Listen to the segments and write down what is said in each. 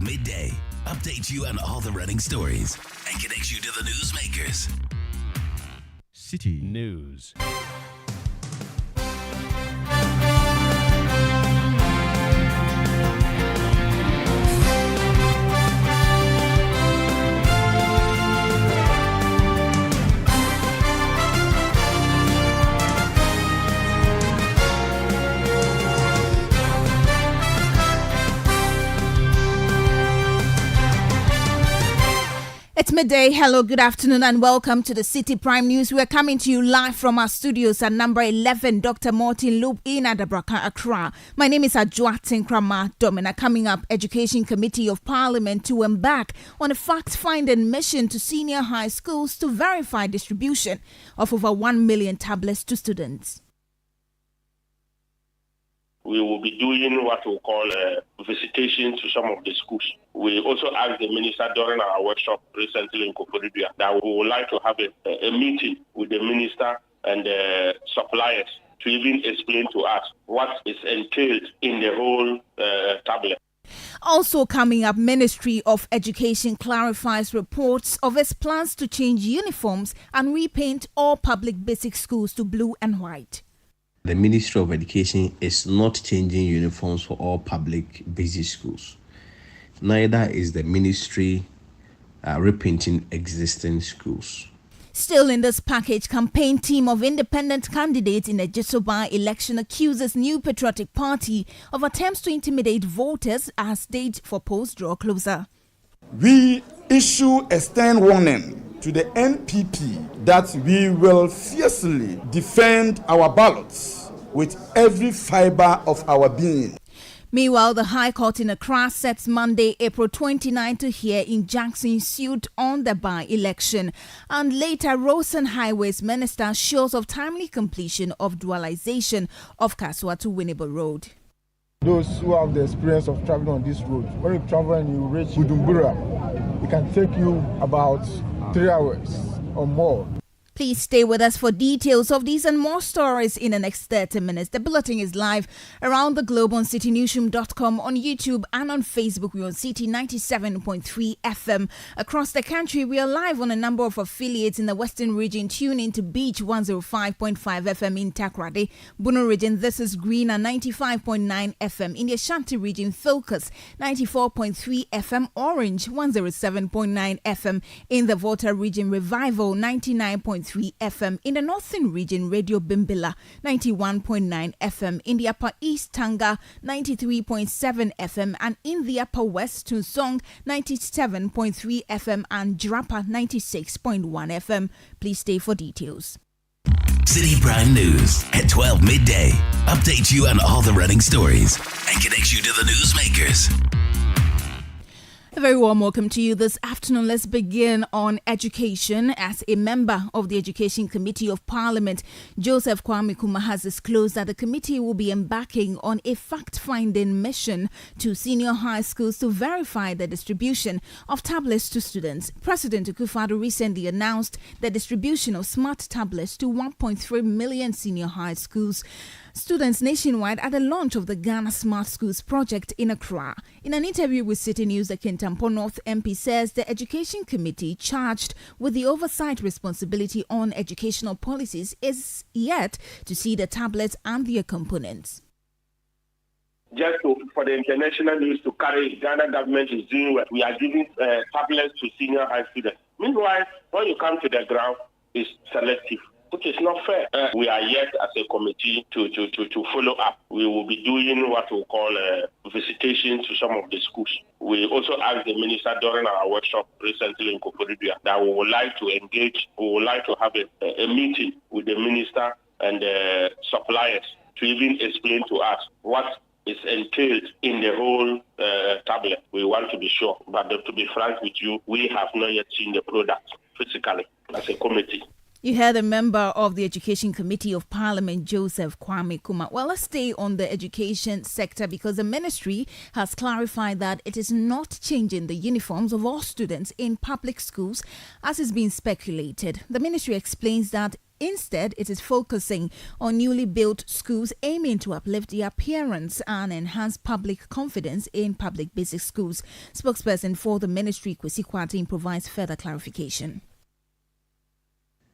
12 midday. Update you on all the running stories and connect you to the newsmakers. City News. It's midday. Hello, good afternoon, and welcome to the Citi Prime News. We're coming to you live from our studios at number 11, Dr. Martin Loop in Adabraka, Accra. My name is Adjoatin Krama Domina. Coming up, Education Committee of Parliament to embark on a fact-finding mission to senior high schools to verify distribution of over 1 million tablets to students. We will be doing what we call a visitation to some of the schools. We also asked the minister during our workshop recently in Koforidua that we would like to have a meeting with the minister and the suppliers to even explain to us what is entailed in the whole tablet. Also coming up, Ministry of Education clarifies reports of its plans to change uniforms and repaint all public basic schools to blue and white. The Ministry of Education is not changing uniforms for all public basic schools. Neither is the ministry repainting existing schools. Still in this package, campaign team of independent candidates in the Jisoba election accuses New Patriotic Party of attempts to intimidate voters as date for polls draw closer. We issue a stern warning to the NPP that we will fiercely defend our ballots with every fiber of our being. Meanwhile, the High Court in Accra sets Monday, April 29 to hear injunction suit on the by-election. And later, Roads and Highways Minister assures of timely completion of dualization of Kaswa to Winneba Road. Those who have the experience of traveling on this road, when you travel and you reach Bujumbura, it can take you about 3 hours or more. Please stay with us for details of these and more stories in the next 30 minutes. The bulletin is live around the globe on citinewsroom.com, on YouTube and on Facebook. We're on Citi 97.3 FM. Across the country, we are live on a number of affiliates in the Western region. Tune in to Beach 105.5 FM in Takoradi. Bono region, this is Greener 95.9 FM. In the Ashanti region, Focus 94.3 FM. Orange 107.9 FM. In the Volta region, Revival 99.3 FM. In the Northern region, Radio Bimbilla 91.9 FM. In the Upper East, Tanga 93.7 FM. And in the Upper West, Tunsong 97.3 FM and Jirapa 96.1 FM. Please stay for details. Citi Prime News at 12 midday. Update you on all the running stories and connect you to the newsmakers. A very warm welcome to you this afternoon. Let's begin on education. As a member of the Education Committee of Parliament, Joseph Kwame Kuma has disclosed that the committee will be embarking on a fact-finding mission to senior high schools to verify the distribution of tablets to students. President Akufo-Addo recently announced the distribution of smart tablets to 1.3 million senior high schools. Students nationwide at the launch of the Ghana Smart Schools project in Accra. In an interview with City News, the Kintampo North MP says the Education Committee charged with the oversight responsibility on educational policies is yet to see the tablets and their components. Just for the international news to carry, Ghana government is doing what we are giving tablets to senior high students. Meanwhile, when you come to the ground, it's selective, which is not fair. We are yet as a committee to follow up. We will be doing what we call a visitation to some of the schools. We also asked the minister during our workshop recently in Koforidua that we would like to engage, we would like to have a meeting with the minister and the suppliers to even explain to us what is entailed in the whole tablet. We want to be sure, but to be frank with you, we have not yet seen the product physically as a committee. You heard a member of the Education Committee of Parliament, Joseph Kwame Kuma. Well, let's stay on the education sector because the ministry has clarified that it is not changing the uniforms of all students in public schools as is being speculated. The ministry explains that Instead, it is focusing on newly built schools aiming to uplift the appearance and enhance public confidence in public basic schools. Spokesperson for the ministry, Kwesi Kwarteng, provides further clarification.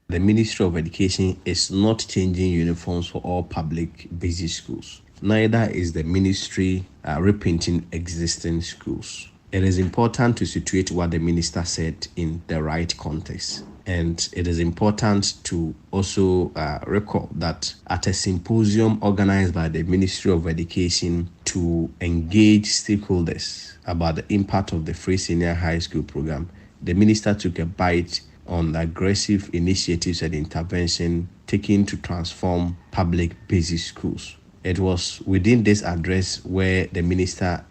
The Ministry of Education is not changing uniforms for all public basic schools. Neither is the ministry repainting existing schools. It is important to situate what the minister said in the right context. And it is important to also recall that at a symposium organized by the Ministry of Education to engage stakeholders about the impact of the free senior high school program, the minister took a bite on the aggressive initiatives and intervention taken to transform public basic schools. It was within this address where the minister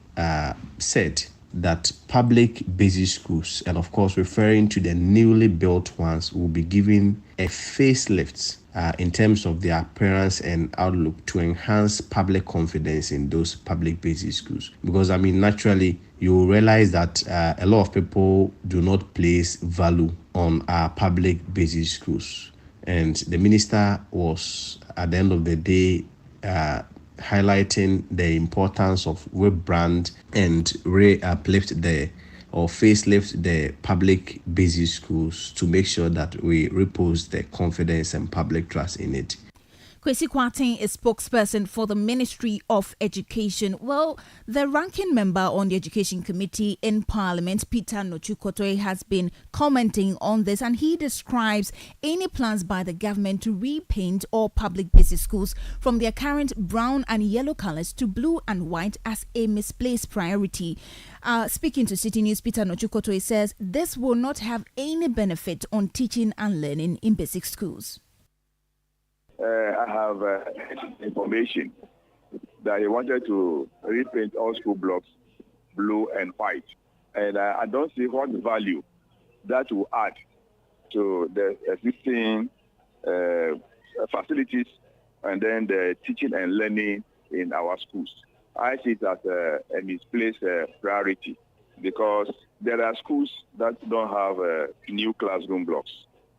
said that public basic schools, and of course referring to the newly built ones, will be given a facelift in terms of their appearance and outlook to enhance public confidence in those public basic schools. Because naturally, you will realize that a lot of people do not place value on our public basic schools. And the minister was, at the end of the day, highlighting the importance of rebrand and uplift or facelift the public basic schools to make sure that we repose the confidence and public trust in it. Kwesi Kwarteng is spokesperson for the Ministry of Education. Well, the ranking member on the Education Committee in Parliament, Peter Nochu-Kotoi, has been commenting on this, and he describes any plans by the government to repaint all public basic schools from their current brown and yellow colors to blue and white as a misplaced priority. Speaking to Citi News, Peter Nochu-Kotoi says this will not have any benefit on teaching and learning in basic schools. I have information that he wanted to repaint all school blocks blue and white. And I don't see what value that will add to the existing facilities and then the teaching and learning in our schools. I see it as a misplaced priority because there are schools that don't have new classroom blocks.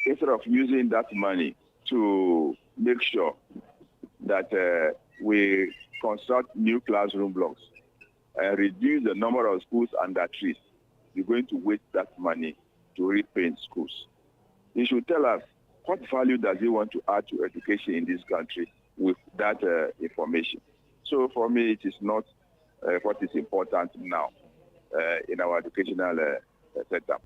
Instead of using that money to make sure that we construct new classroom blocks and reduce the number of schools under trees, we're going to waste that money to repaint schools. He should tell us what value does he want to add to education in this country with that information. So for me, it is not what is important now in our educational setup.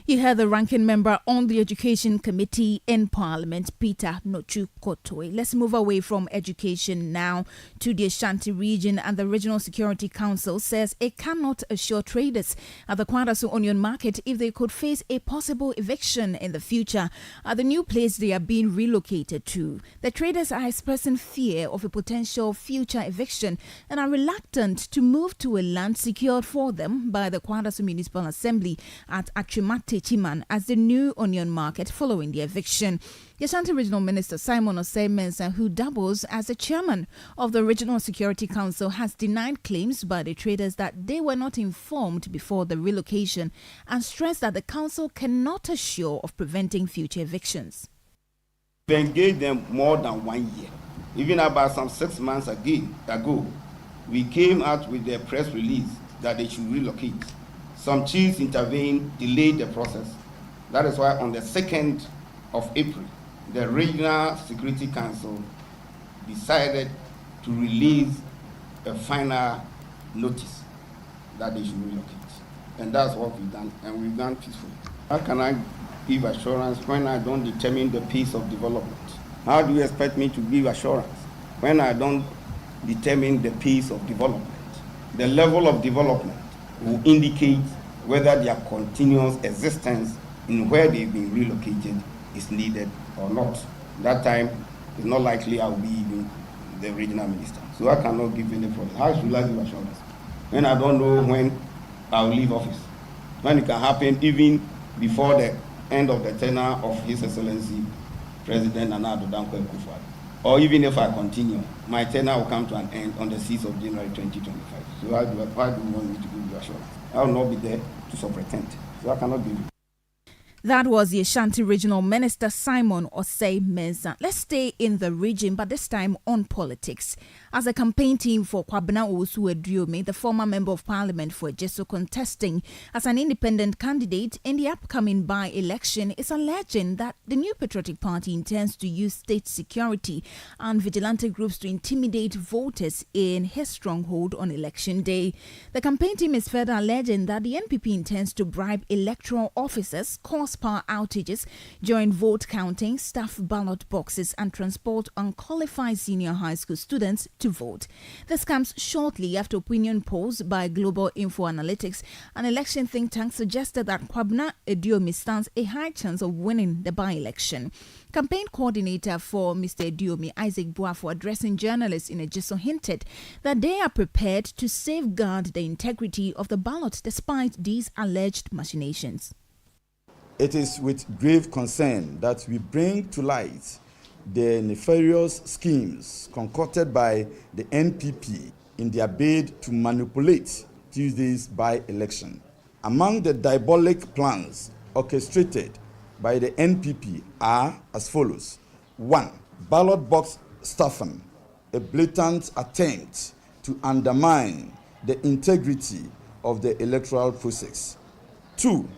You heard the ranking member on the Education Committee in Parliament, Peter Nochu-Kotoi. Let's move away from education now to the Ashanti region, and the Regional Security Council says it cannot assure traders at the Kwadaso Onion Market if they could face a possible eviction in the future at the new place they are being relocated to. The traders are expressing fear of a potential future eviction and are reluctant to move to a land secured for them by the Kwadaso Municipal Assembly at Atrimate Chiman as the new onion market following the eviction. The Ashanti Regional Minister Simon Osei-Mensah, who doubles as the chairman of the Regional Security Council, has denied claims by the traders that they were not informed before the relocation and stressed that the council cannot assure of preventing future evictions. We engaged them more than 1 year. Even about some 6 months ago, we came out with a press release that they should relocate. Some chiefs intervened, delayed the process. That is why on the 2nd of April, the Regional Security Council decided to release a final notice that they should relocate. And that's what we've done, and we've done peacefully. How can I give assurance when I don't determine the pace of development? How do you expect me to give assurance when I don't determine the pace of development? The level of development will indicate whether their continuous existence in where they've been relocated is needed or not. That time, it's not likely I will be even the regional minister. So I cannot give any promise. How should I give assurance when I don't know when I will leave office? When it can happen even before the end of the tenure of His Excellency President Nana Addo Dankwa Akufo-Addo. Or even if I continue, my tenure will come to an end on the 6th of January 2025. So why do you want me to give you assurance? I will not be there to so pretend. So I cannot give you. That was the Ashanti Regional Minister Simon Osei Mensah. Let's stay in the region, but this time on politics. As a campaign team for Kwabena Owusu-Aduomi, the former Member of Parliament for Ejiso, contesting as an independent candidate in the upcoming by-election, is alleging that the New Patriotic Party intends to use state security and vigilante groups to intimidate voters in his stronghold on election day. The campaign team is further alleging that the NPP intends to bribe electoral officers, cause power outages during vote counting, staff ballot boxes, and transport unqualified senior high school students to vote. This comes shortly after opinion polls by Global Info Analytics, an election think tank, suggested that Kwabena Aduomi stands a high chance of winning the by-election. Campaign coordinator for Mr. Aduomi, Isaac Boafo, addressing journalists in Ejiso, hinted that they are prepared to safeguard the integrity of the ballot despite these alleged machinations. It is with grave concern that we bring to light the nefarious schemes concocted by the NPP in their bid to manipulate Tuesday's by-election. Among the diabolic plans orchestrated by the NPP are as follows. 1. Ballot box stuffing, a blatant attempt to undermine the integrity of the electoral process. 2.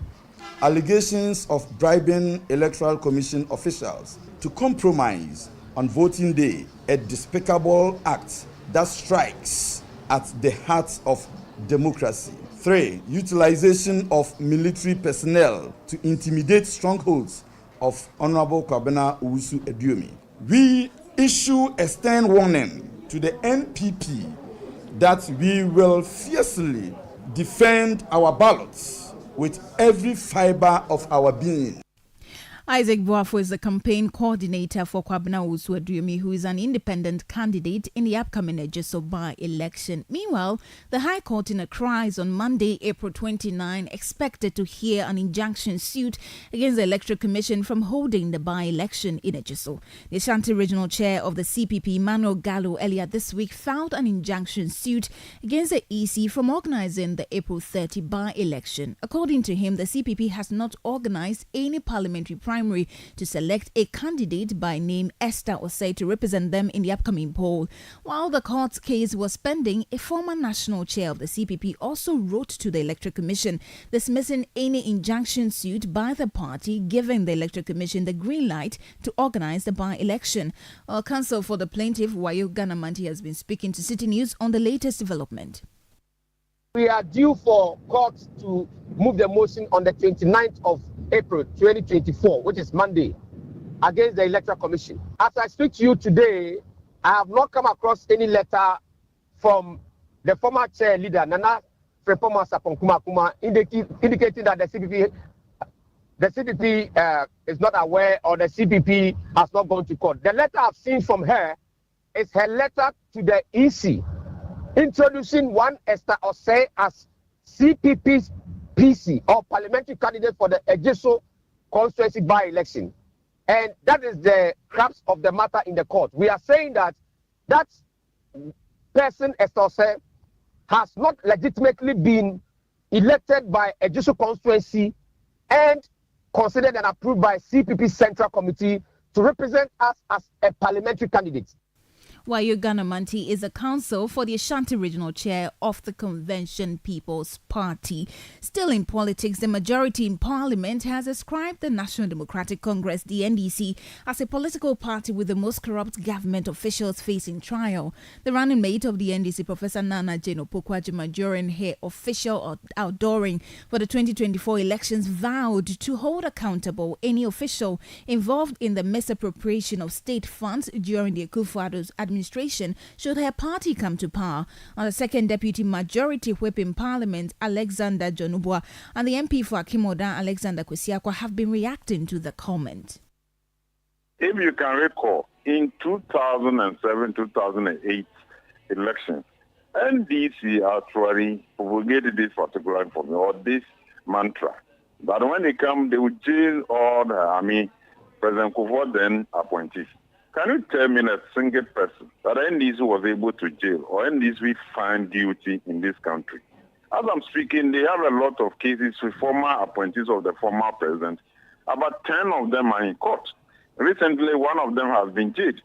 Allegations of bribing Electoral Commission officials to compromise on voting day, a despicable act that strikes at the heart of democracy. 3. Utilization of military personnel to intimidate strongholds of Honorable Kwabena Owusu-Aduomi. We issue a stern warning to the NPP that we will fiercely defend our ballots with every fiber of our being. Isaac Boafo is the campaign coordinator for Kwabena Owusu-Aduomi, who is an independent candidate in the upcoming Ejiso by-election. Meanwhile, the High Court in Accra is on Monday, April 29, expected to hear an injunction suit against the Electoral Commission from holding the by-election in Ejiso. The Ashanti Regional Chair of the CPP, Emmanuel Gallo, earlier this week filed an injunction suit against the EC from organizing the April 30 by-election. According to him, the CPP has not organized any parliamentary primary to select a candidate by name Esther Osei to represent them in the upcoming poll. While the court's case was pending, a former national chair of the CPP also wrote to the Electoral Commission dismissing any injunction suit by the party, giving the Electoral Commission the green light to organize the by-election. Counsel for the plaintiff, Wayo Ganamanti, has been speaking to Citi News on the latest development. We are due for court to move the motion on the 29th of April 2024, which is Monday, against the Electoral Commission. As I speak to you today, I have not come across any letter from the former chair leader, Nana Frepoma Sapon-Kumakuma, indicating that the CPP is not aware, or the CPP has not gone to court. The letter I've seen from her is her letter to the EC, introducing one Esther Osei as CPP's PC, or parliamentary candidate for the Ejiso constituency by-election. And that is the crux of the matter in the court. We are saying that that person, Esther Osei, has not legitimately been elected by Ejiso constituency and considered and approved by CPP Central Committee to represent us as a parliamentary candidate. Wayo Ganamanti is a counsel for the Ashanti Regional Chair of the Convention People's Party. Still in politics, the majority in Parliament has ascribed the National Democratic Congress, the NDC, as a political party with the most corrupt government officials facing trial. The running mate of the NDC, Professor Nana Jane Opoku-Agyeman, during her official outdooring for the 2024 elections, vowed to hold accountable any official involved in the misappropriation of state funds during the Akufo-Addo's administration should her party come to power. On the second deputy majority whip in Parliament, Alexander Jonubwa, and the MP for Akimodan, Alexander Kwesiakwa, have been reacting to the comment. If you can recall, in 2007-2008 elections, NDC actually propagated this particular information, or this mantra, that when they come, they would jail all the President Kufuor then appointees. Can you tell me a single person that NDC was able to jail or NDC find guilty in this country? As I'm speaking, they have a lot of cases with former appointees of the former president About 10 of them are in court. Recently, one of them has been jailed.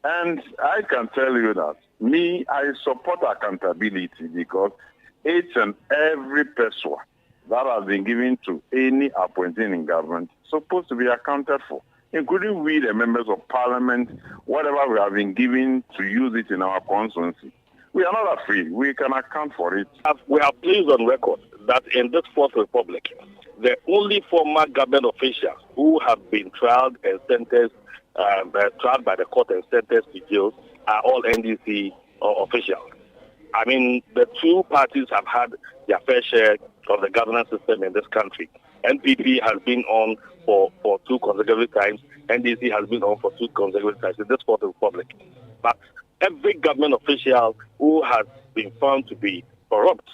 And I can tell you that I support accountability because each and every person that has been given to any appointee in government is supposed to be accounted for, including we, the members of parliament, whatever we have been given to use it in our constituency. We are not afraid. We can account for it. We have placed on record that in this Fourth Republic, the only former government officials who have been tried and sentenced, tried by the court and sentenced to jail are all NDC officials. I mean, the two parties have had their fair share of the governance system in this country. NPP has been on for 2 consecutive times. NDC has been on for 2 consecutive times in this Fourth Republic. But every government official who has been found to be corrupt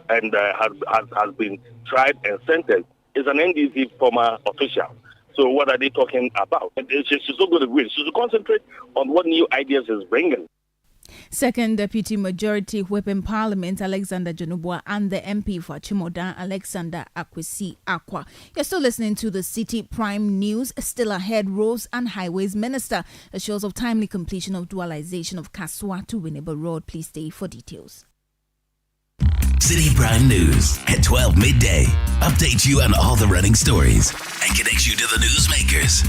and has been tried and sentenced is an NDC former official. So what are they talking about? She's not going to win. She should concentrate on what new ideas is bringing. Second Deputy Majority Whip in Parliament Alexander Jonubwa and the MP for Chimoda Alexander Akwesi Akwa. You're still listening to the Citi Prime News. Still ahead, Roads and Highways Minister assures of timely completion of dualization of Kaswa to Winneba Road. Please stay for details. Citi Prime News at 12 midday. Update you on all the running stories and connect you to the newsmakers.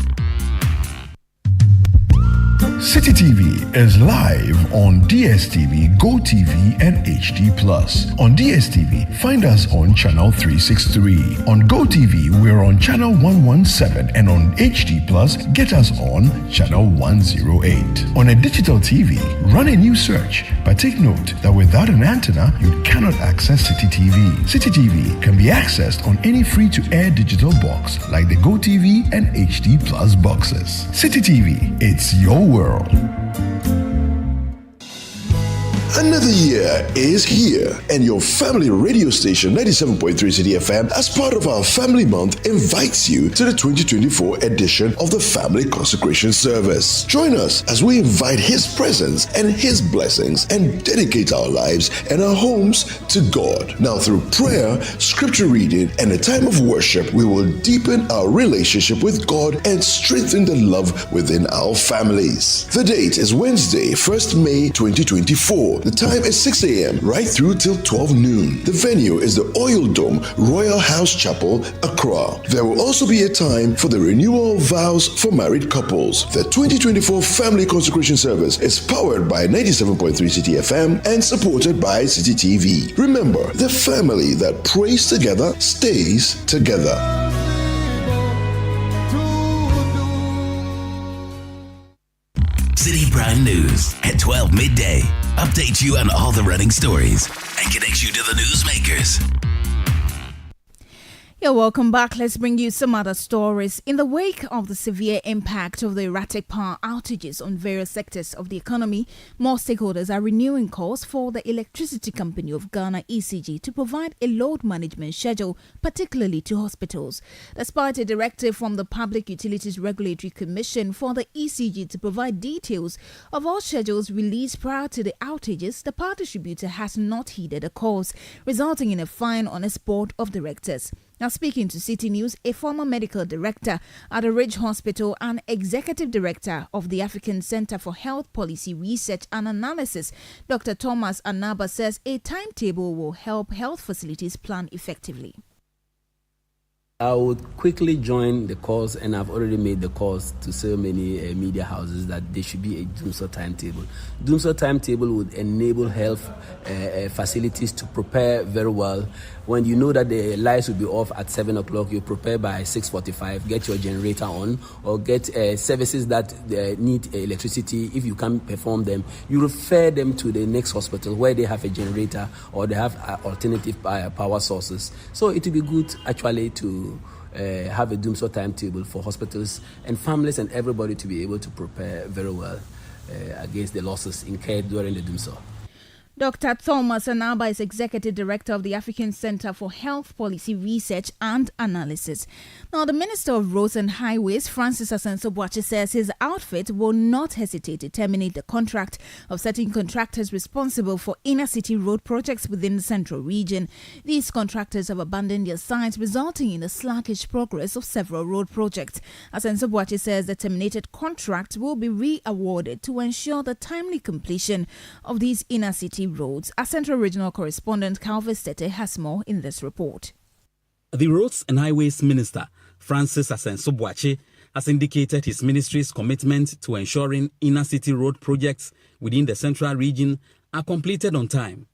Citi TV is live on DSTV, GoTV, and HD+. On DSTV, find us on channel 363. On GoTV, we're on channel 117, and on HD+, get us on channel 108. On a digital TV, run a new search, but take note that without an antenna, you cannot access Citi TV. Citi TV can be accessed on any free-to-air digital box like the GoTV and HD+ boxes. Citi TV, it's your world. Another year is here, and your family radio station 97.3 Citi FM, as part of our Family Month, invites you to the 2024 edition of the Family Consecration Service. Join us as we invite His presence and His blessings and dedicate our lives and our homes to God. Now, through prayer, scripture reading, and a time of worship, we will deepen our relationship with God and strengthen the love within our families. The date is Wednesday, 1st May 2024. The time is 6 a.m. right through till 12 noon. The venue is the Oil Dome Royal House Chapel, Accra. There will also be a time for the renewal of vows for married couples. The 2024 Family Consecration Service is powered by 97.3 Citi FM and supported by Citi TV. Remember, the family that prays together stays together. Citi Prime News at 12 midday. Update you on all the running stories and connect you to the newsmakers. Yeah, welcome back. Let's bring you some other stories. In the wake of the severe impact of the erratic power outages on various sectors of the economy, more stakeholders are renewing calls for the Electricity Company of Ghana, ECG, to provide a load management schedule, particularly to hospitals. Despite a directive from the Public Utilities Regulatory Commission for the ECG to provide details of all schedules released prior to the outages, the power distributor has not heeded the calls, resulting in a fine on its board of directors. Now, speaking to Citi News, a former medical director at the Ridge Hospital and executive director of the African Center for Health Policy Research and Analysis, Dr. Thomas Anaba, says a timetable will help health facilities plan effectively. I would quickly join the cause, and I've already made the calls to so many media houses that there should be a DUMSO timetable. DUMSO timetable would enable health facilities to prepare very well. When you know that the lights will be off at 7 o'clock, you prepare by 6:45, get your generator on, or get services that need electricity. If you can't perform them, you refer them to the next hospital where they have a generator or they have alternative power sources. So it will be good actually to have a DUMSO timetable for hospitals and families and everybody to be able to prepare very well against the losses incurred during the DUMSO. Dr. Thomas Anaba is Executive Director of the African Center for Health Policy Research and Analysis. Now, the Minister of Roads and Highways, Francis Asenso-Boakye, says his outfit will not hesitate to terminate the contract of certain contractors responsible for inner-city road projects within the central region. These contractors have abandoned their sites, resulting in the sluggish progress of several road projects. Asenso-Boakye says the terminated contract will be re-awarded to ensure the timely completion of these inner-city roads. Our Central Regional Correspondent Calvis Tete has more in this report. The Roads and Highways Minister, Francis Asenso-Boakye, has indicated his ministry's commitment to ensuring inner-city road projects within the central region are completed on time.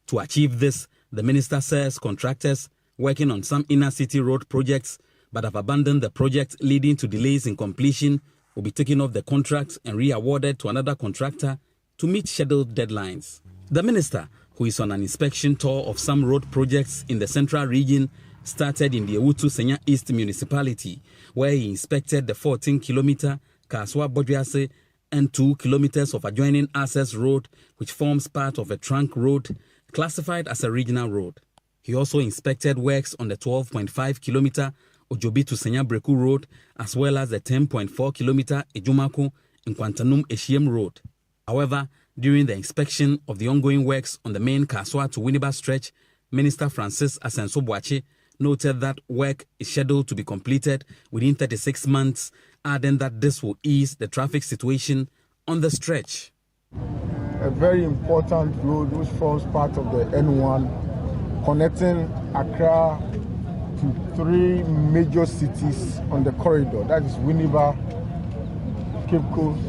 To achieve this, the minister says contractors working on some inner-city road projects but have abandoned the project, leading to delays in completion, will be taken off the contract and re-awarded to another contractor to meet scheduled deadlines. The minister, who is on an inspection tour of some road projects in the central region, started in the Ewutu-Senya East municipality, where he inspected the 14-kilometer Kaswa-Bodriase and 2 kilometers of adjoining access road, which forms part of a trunk road classified as a regional road. He also inspected works on the 12.5-kilometer Ojobi-to-Senya Breku road, as well as the 10.4-kilometer Ejumaku and Kwantanum Eshiem road. However, during the inspection of the ongoing works on the main Kaswa to Winneba stretch, Minister Francis Asenso-Boakye noted that work is scheduled to be completed within 36 months, adding that this will ease the traffic situation on the stretch. A very important road which forms part of the N1, connecting Accra to 3 major cities on the corridor. That is Winneba, Cape Coast,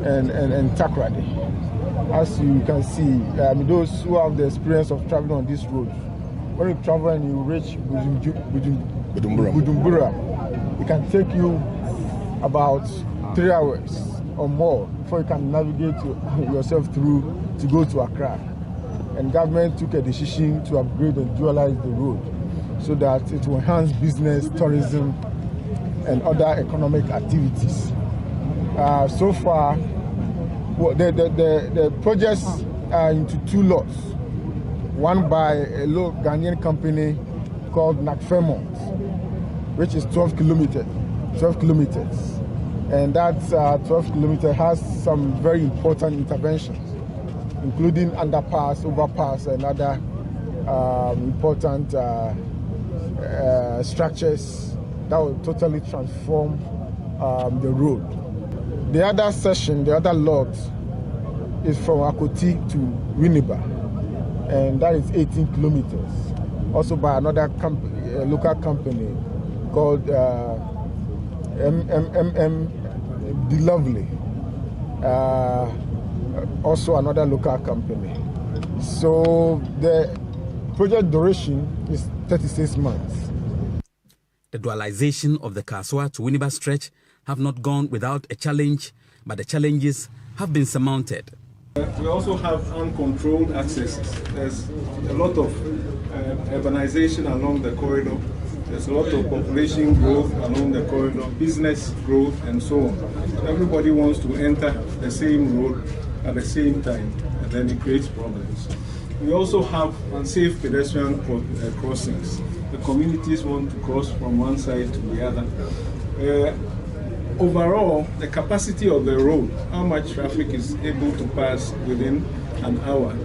and Takoradi. As you can see, those who have the experience of traveling on this road, when you travel and you reach Bujumbura, it can take you about 3 hours or more before you can navigate yourself through to go to Accra. And government took a decision to upgrade and dualize the road so that it will enhance business, tourism, and other economic activities. So far, the projects are into 2 lots. One by a local Ghanaian company called Nakfemont, which is 12 kilometers. And that 12 kilometers has some very important interventions, including underpass, overpass, and other important structures that will totally transform the road. The other section, the other lot, is from Akoti to Winneba, and that is 18 kilometers. Also by another company, a local company called The Lovely, also another local company. So the project duration is 36 months. The dualization of the Kaswa to Winneba stretch have not gone without a challenge, but the challenges have been surmounted. We also have uncontrolled accesses. There's a lot of urbanization along the corridor. There's a lot of population growth along the corridor, business growth, and so on. Everybody wants to enter the same road at the same time, and then it creates problems. We also have unsafe pedestrian crossings. The communities want to cross from one side to the other. Overall, the capacity of the road, how much traffic is able to pass within an hour,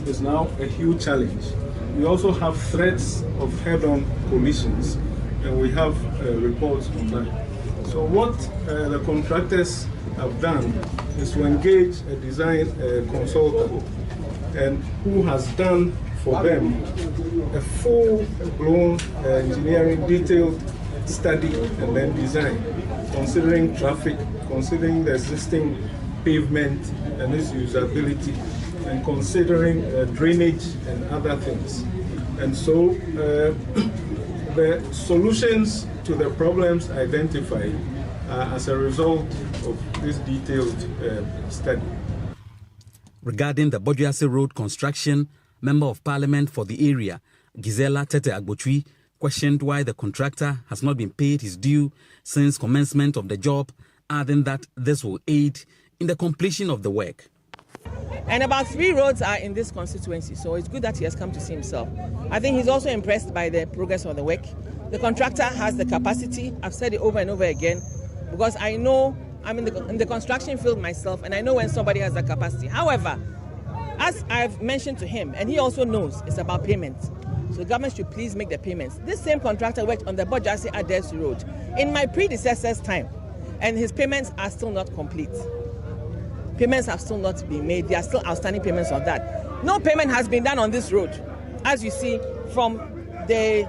is now a huge challenge. We also have threats of head-on collisions, and we have reports on that. So what the contractors have done is to engage a design consultant, and who has done for them a full-blown engineering detailed study and then design, considering traffic, considering the existing pavement and its usability, and considering drainage and other things. And so the solutions to the problems identified are as a result of this detailed study. Regarding the Bodriase Road construction, Member of Parliament for the area, Gisela Tete Agbotwi, questioned why the contractor has not been paid his due since commencement of the job, adding that this will aid in the completion of the work. And about 3 roads are in this constituency, so it's good that he has come to see himself. I think he's also impressed by the progress of the work. The contractor has the capacity. I've said it over and over again, because I know I'm in the construction field myself, and I know when somebody has the capacity. However, as I've mentioned to him, and he also knows, it's about payments. So the government should please make the payments. This same contractor worked on the Bojasi Adesi Road in my predecessor's time, and his payments are still not complete. Payments have still not been made. There are still outstanding payments on that. No payment has been done on this road, as you see, from the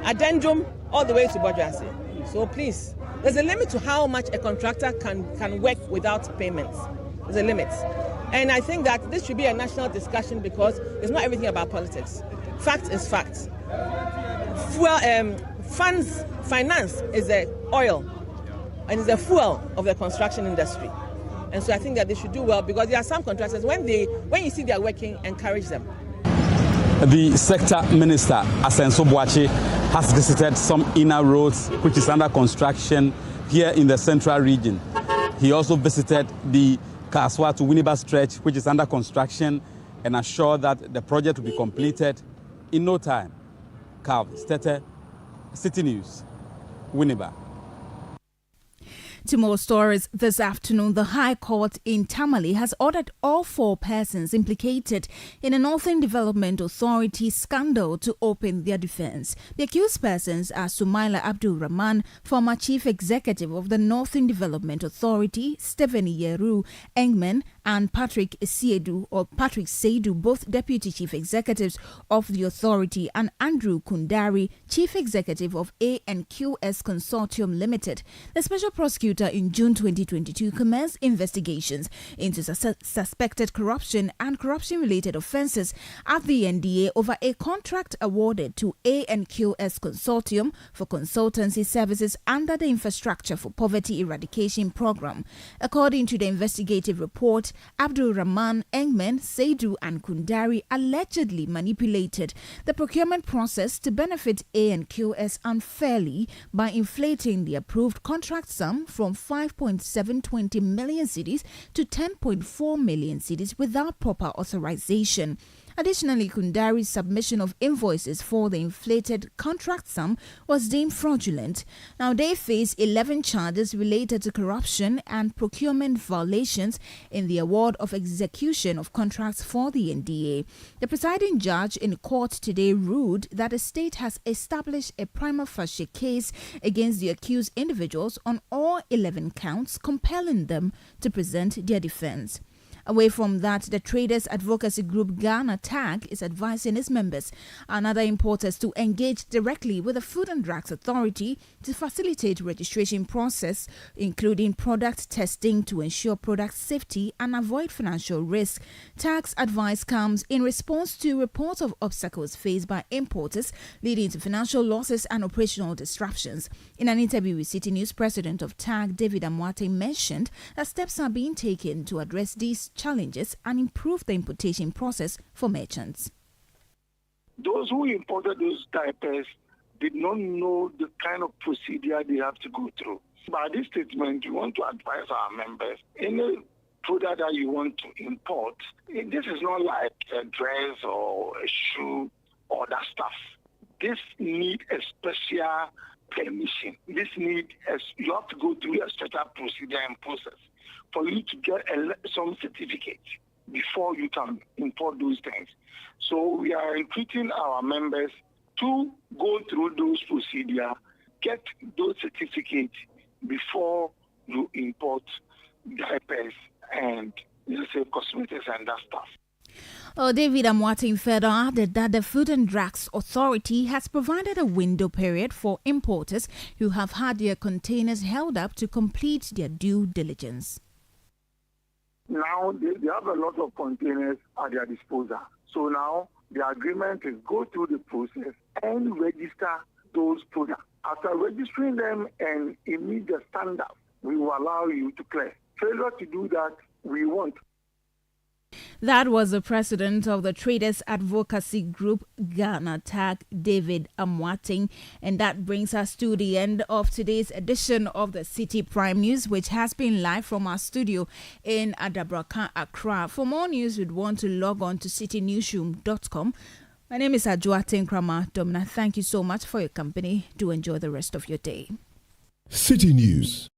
addendum all the way to Bojasi. So please, there's a limit to how much a contractor can work without payments. There's a limit. And I think that this should be a national discussion, because it's not everything about politics. Fact is fact. Finance is the oil and is the fuel of the construction industry. And so I think that they should do well, because there are some contractors, when you see they are working, encourage them. The sector minister, Asenso Boache, has visited some inner roads which is under construction here in the central region. He also visited the Kaswa to Winneba stretch, which is under construction, and assured that the project will be completed in no time. Carl Stete, City News, Winneba. To more stories this afternoon, the High Court in Tamale has ordered all 4 persons implicated in a Northern Development Authority scandal to open their defense. The accused persons are Sumaila Abdul Rahman, former Chief Executive of the Northern Development Authority, Stephen Yeru Engman, and Patrick Seidu, both Deputy Chief Executives of the authority, and Andrew Kundari, Chief Executive of A&QS Consortium Limited. The Special Prosecutor in June 2022 commenced investigations into suspected corruption and corruption-related offences at the NDA over a contract awarded to A&QS Consortium for consultancy services under the Infrastructure for Poverty Eradication Programme. According to the investigative report, Abdul Rahman, Engman, Seidu and Kundari allegedly manipulated the procurement process to benefit A&QS unfairly by inflating the approved contract sum from 5.720 million cedis to 10.4 million cedis without proper authorization. Additionally, Kundari's submission of invoices for the inflated contract sum was deemed fraudulent. Now, they face 11 charges related to corruption and procurement violations in the award of execution of contracts for the NDA. The presiding judge in court today ruled that the state has established a prima facie case against the accused individuals on all 11 counts, compelling them to present their defense. Away from that, the Traders Advocacy Group Ghana TAG is advising its members and other importers to engage directly with the Food and Drugs Authority to facilitate registration process, including product testing to ensure product safety and avoid financial risk. TAG's advice comes in response to reports of obstacles faced by importers leading to financial losses and operational disruptions. In an interview with City News, President of TAG, David Amwate, mentioned that steps are being taken to address these challenges and improve the importation process for merchants. Those who imported those diapers did not know the kind of procedure they have to go through. By this statement, we want to advise our members, any product that you want to import, this is not like a dress or a shoe or that stuff. This needs a special permission. You have to go through a special procedure and process for you to get some certificate before you can import those things. So we are entreating our members to go through those procedures, get those certificates before you import diapers and, let's say, cosmetics and that stuff. David Amwate further added that the Food and Drugs Authority has provided a window period for importers who have had their containers held up to complete their due diligence. Now they have a lot of containers at their disposal. So now the agreement is go through the process and register those products. After registering them and meet the standard, we will allow you to clear. Failure to do that, we won't. That was the president of the Traders Advocacy Group, Ghana, TAG, David Amwating. And that brings us to the end of today's edition of the Citi Prime News, which has been live from our studio in Adabraka, Accra. For more news, you'd want to log on to citinewsroom.com. My name is Adjoa Tenkrama Domina. Thank you so much for your company. Do enjoy the rest of your day. Citi News.